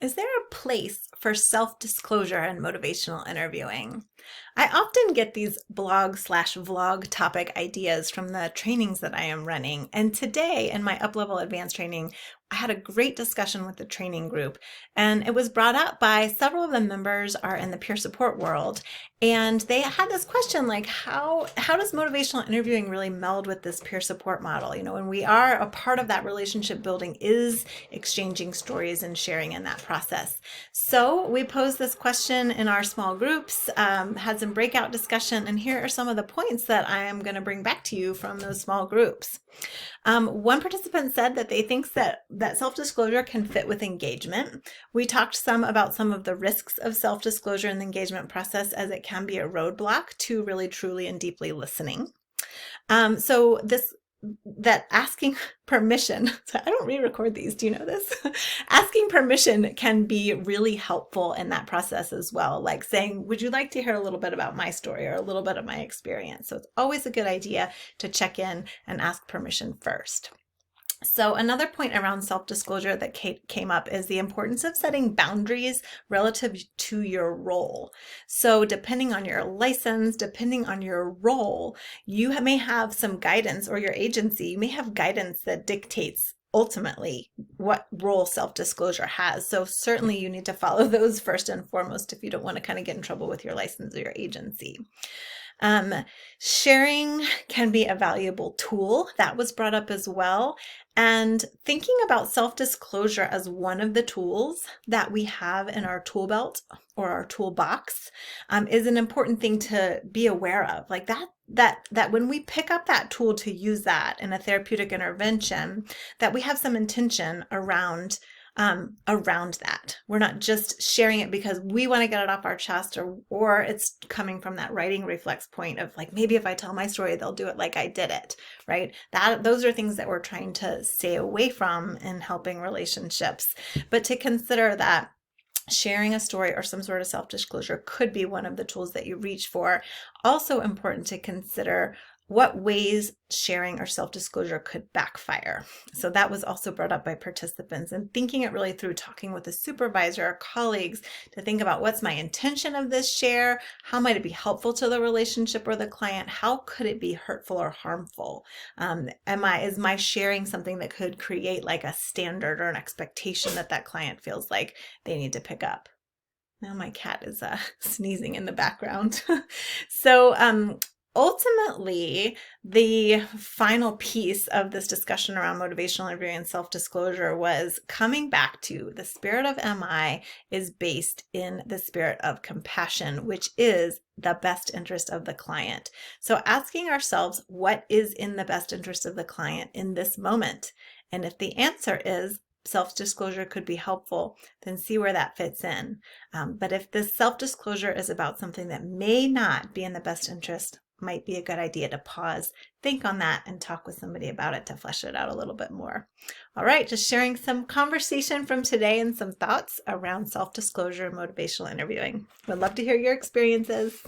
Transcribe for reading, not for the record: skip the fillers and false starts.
Is there a place for self-disclosure in motivational interviewing? I often get these blog/vlog topic ideas from the trainings that I am running. And today in my Uplevel Advanced training, I had a great discussion with the training group, and it was brought up by several of the members are in the peer support world. And they had this question like, how does motivational interviewing really meld with this peer support model? When we are a part of that relationship building is exchanging stories and sharing in that process. So we posed this question in our small groups, had some breakout discussion, and here are some of the points that I am going to bring back to you from those small groups. One participant said that they thinks that self-disclosure can fit with engagement. We talked some about some of the risks of self-disclosure in the engagement process, as it can be a roadblock to really truly and deeply listening. So that asking permission, so I don't re-record these, do you know this? Asking permission can be really helpful in that process as well, like saying, would you like to hear a little bit about my story or a little bit of my experience? So it's always a good idea to check in and ask permission first. So another point around self-disclosure that came up is the importance of setting boundaries relative to your role. So depending on your license, depending on your role, you may have some guidance, or your agency, you may have guidance that dictates ultimately what role self-disclosure has. So certainly you need to follow those first and foremost if you don't want to kind of get in trouble with your license or your agency. Sharing can be a valuable tool. That was brought up as well. And thinking about self-disclosure as one of the tools that we have in our tool belt or our toolbox is an important thing to be aware of. Like that when we pick up that tool to use that in a therapeutic intervention, that we have some intention around that. We're not just sharing it because we want to get it off our chest, or it's coming from that writing reflex point of like, maybe if I tell my story, they'll do it like I did it, right? Those are things that we're trying to stay away from in helping relationships, but to consider that sharing a story or some sort of self-disclosure could be one of the tools that you reach for. Also important to consider what ways sharing or self-disclosure could backfire. So that was also brought up by participants, and thinking it really through, talking with a supervisor or colleagues to think about, what's my intention of this share? How might it be helpful to the relationship or the client? How could it be hurtful or harmful? Is my sharing something that could create like a standard or an expectation that client feels like they need to pick up? Now my cat is sneezing in the background. So ultimately, the final piece of this discussion around motivational interviewing and self-disclosure was coming back to the spirit of MI is based in the spirit of compassion, which is the best interest of the client. So asking ourselves, what is in the best interest of the client in this moment? And if the answer is self-disclosure could be helpful, then see where that fits in. But if this self-disclosure is about something that may not be in the best interest, might be a good idea to pause, think on that, and talk with somebody about it to flesh it out a little bit more. All right, just sharing some conversation from today and some thoughts around self-disclosure and motivational interviewing. Would love to hear your experiences.